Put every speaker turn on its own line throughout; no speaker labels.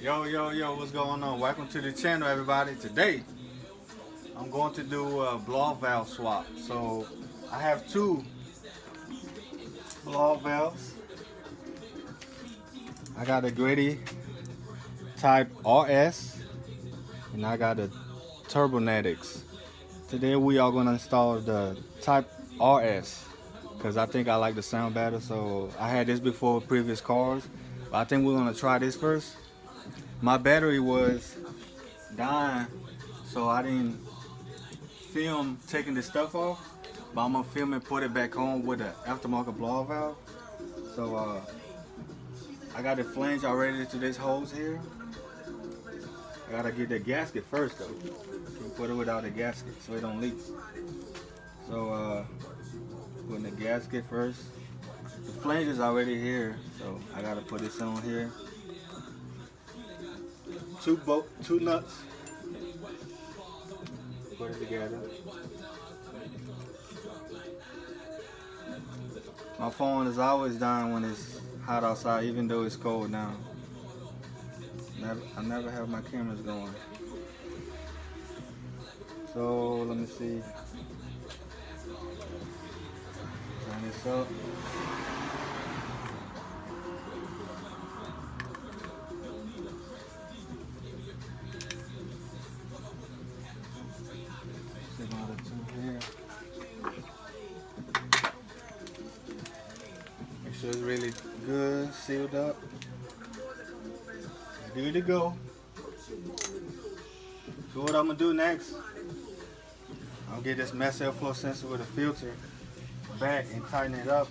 Yo, what's going on? Welcome to the channel, everybody. Today, I'm going to do a blow valve swap. So, I have two blow valves. I got a Grady Type RS, and I got a Turbonetics. Today, we are going to install the Type RS, because I think I like the sound better. So, I had this before with previous cars, but I think we're going to try this first. My battery was dying, so I didn't film taking the stuff off, but I'm gonna film and put it back on with the aftermarket blow valve. So I got the flange already to this hose here. I gotta get the gasket first though. Can't put it without the gasket so it don't leak. So putting the gasket first. The flange is already here, so I gotta put this on here. Two nuts. Put it together. My phone is always dying when it's hot outside, even though it's cold now. I never have my cameras going. So let me see. Turn this up. See my other two here. Make sure it's really good, sealed up. Good to go. So what I'm gonna do next, I'll get this mass airflow sensor with a filter back and tighten it up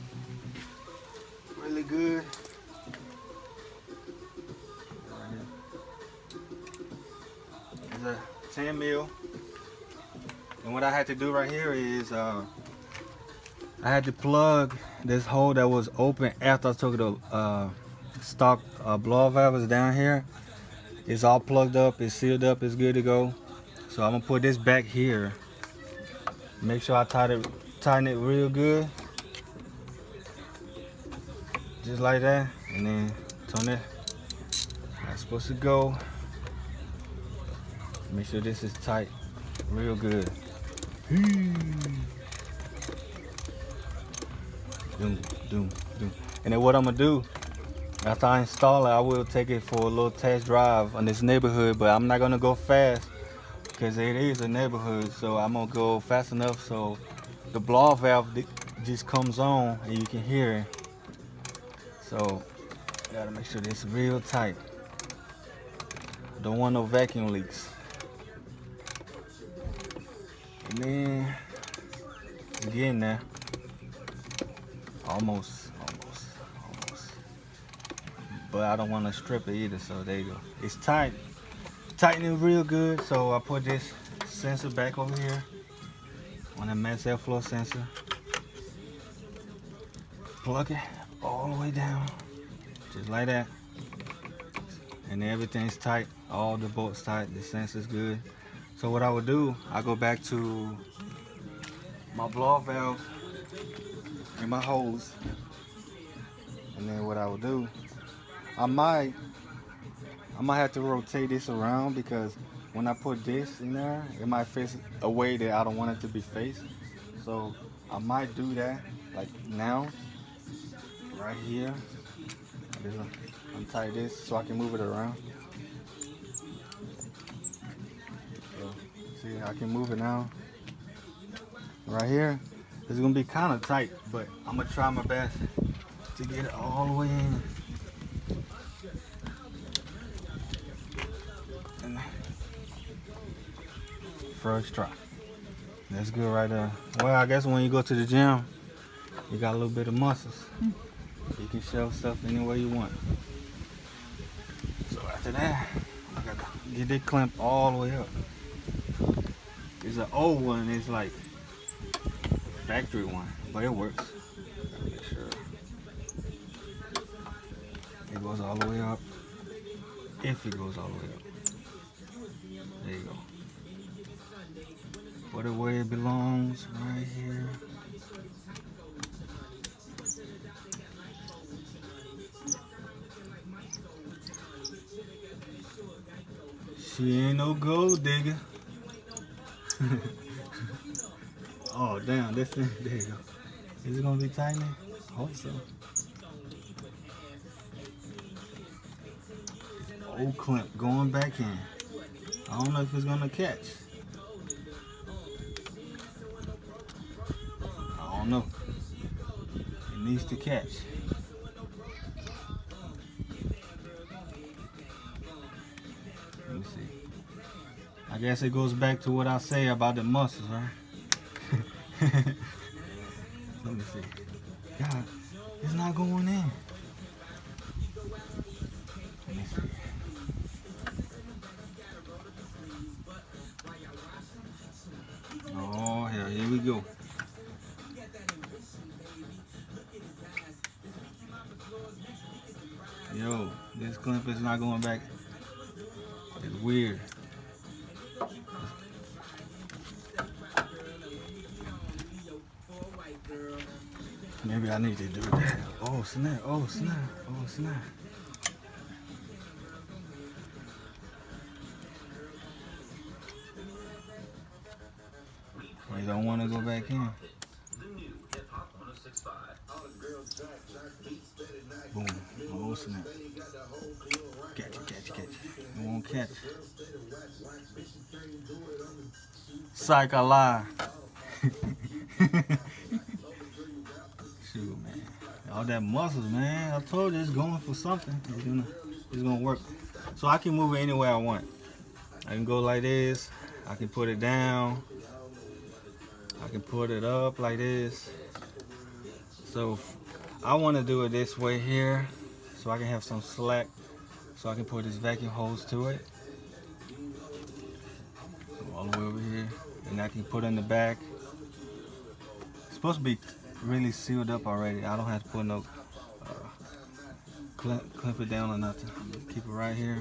really good. It's a 10 mil. And what I had to do right here is I had to plug this hole that was open after I took the stock blow valve is down here. It's all plugged up, it's sealed up, it's good to go. So I'm gonna put this back here. Make sure I tighten it real good. Just like that. And then turn it. That's supposed to go. Make sure this is tight real good. Doom, doom, doom. And then what I'm gonna do, after I install it, I will take it for a little test drive on this neighborhood, but I'm not gonna go fast because it is a neighborhood, so I'm gonna go fast enough so the blow valve just comes on and you can hear it. So gotta make sure this is real tight. Don't want no vacuum leaks. And then it's getting there. Almost. But I don't want to strip it either, so there you go. It's tight. Tightening real good, so I put this sensor back over here on the mass airflow sensor. Plug it all the way down, just like that. And then everything's tight, all the bolts tight, the sensor's good. So what I would do, I go back to my blow valve and my hose. And then what I would do, I might have to rotate this around because when I put this in there, it might face a way that I don't want it to be faced. So I might do that, like now, right here. Just untie this so I can move it around. So, see, I can move it now. Right here, it's gonna be kind of tight, but I'm gonna try my best to get it all the way in. First try. That's good right there. Well, I guess when you go to the gym, you got a little bit of muscles. You can shove stuff any way you want. So after that, I gotta get it clamped all the way up. It's an old one, it's like a factory one, but it works. Gotta make sure it goes all the way up. If it goes all the way up. There you go. Put it where it belongs, right here. She ain't no gold digger. Oh damn, this thing, there you go. Is it gonna be tightening? Hope so. Old clamp going back in. I don't know if it's gonna catch. I don't know. It needs to catch. Let me see. I guess it goes back to what I say about the muscles, right? Let me see. God, it's not going in. Let me see. Oh, hell, here we go. Yo, this clamp is not going back. It's weird. Maybe I need to do that. Oh snap, oh snap, oh snap. You don't want to go back in. Boom, oh snap. Catch it, catch it, catch it. It won't catch. Psych, I lie. Shoot, man. All that muscles, man. I told you it's going for something. It's gonna work. So I can move it any way I want. I can go like this. I can put it down. I can put it up like this. So I want to do it this way here, so I can have some slack, so I can put this vacuum hose to it. All the way over here, and I can put it in the back. It's supposed to be really sealed up already. I don't have to put no clamp it down or nothing. Keep it right here.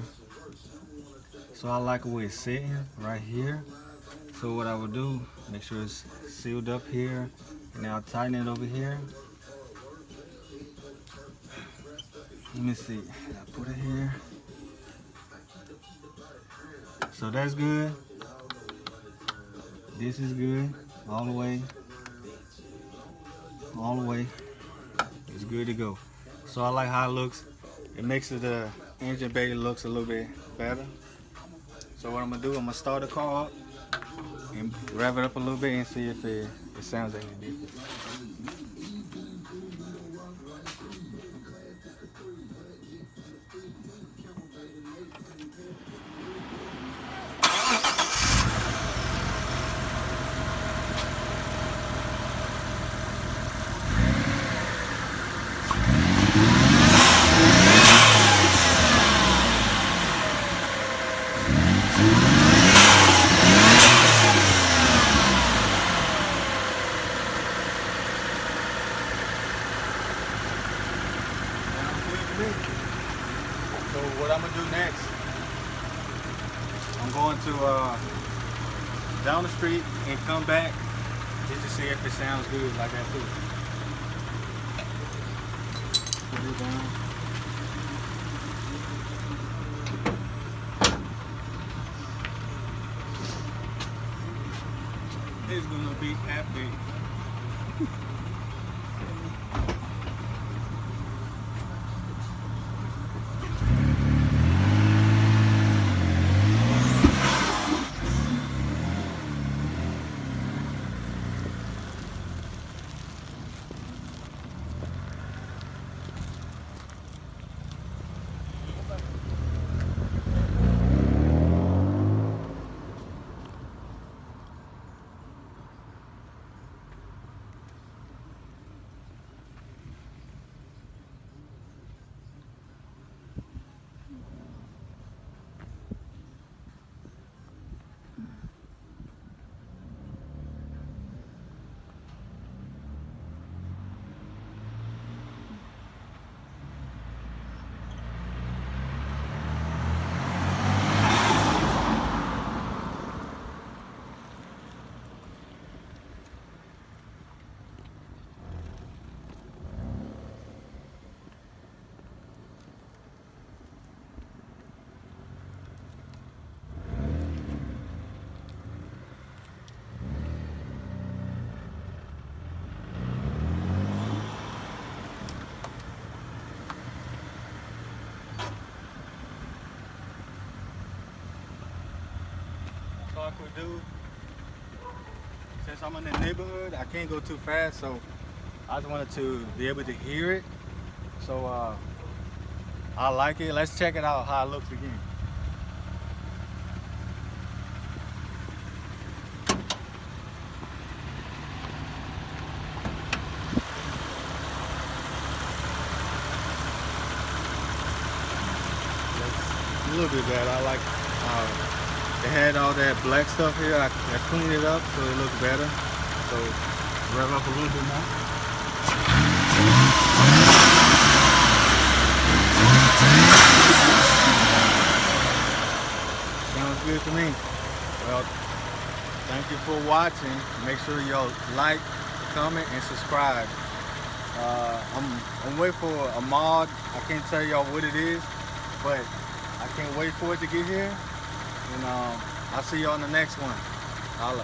So I like the way it's sitting right here. So what I would do, make sure it's sealed up here, and now tighten it over here. Let me see. I put it here. So that's good. This is good. All the way. All the way. It's good to go. So I like how it looks. It makes the engine bay looks a little bit better. So what I'm gonna do, I'm gonna start the car up and rev it up a little bit and see if it sounds any different. So what I'm gonna do next, I'm going to down the street and come back just to see if it sounds good like that too. Put it down. It's gonna be epic. I could do, since I'm in the neighborhood, I can't go too fast, so I just wanted to be able to hear it. So I like it. Let's check it out how it looks again. A little bit better. I like they had all that black stuff here. I cleaned it up so it looks better. So rev up a little bit more. Sounds good to me. Well, thank you for watching. Make sure y'all like, comment, and subscribe. I'm waiting for a mod. I can't tell y'all what it is, but I can't wait for it to get here. And I'll see y'all in the next one. Holla.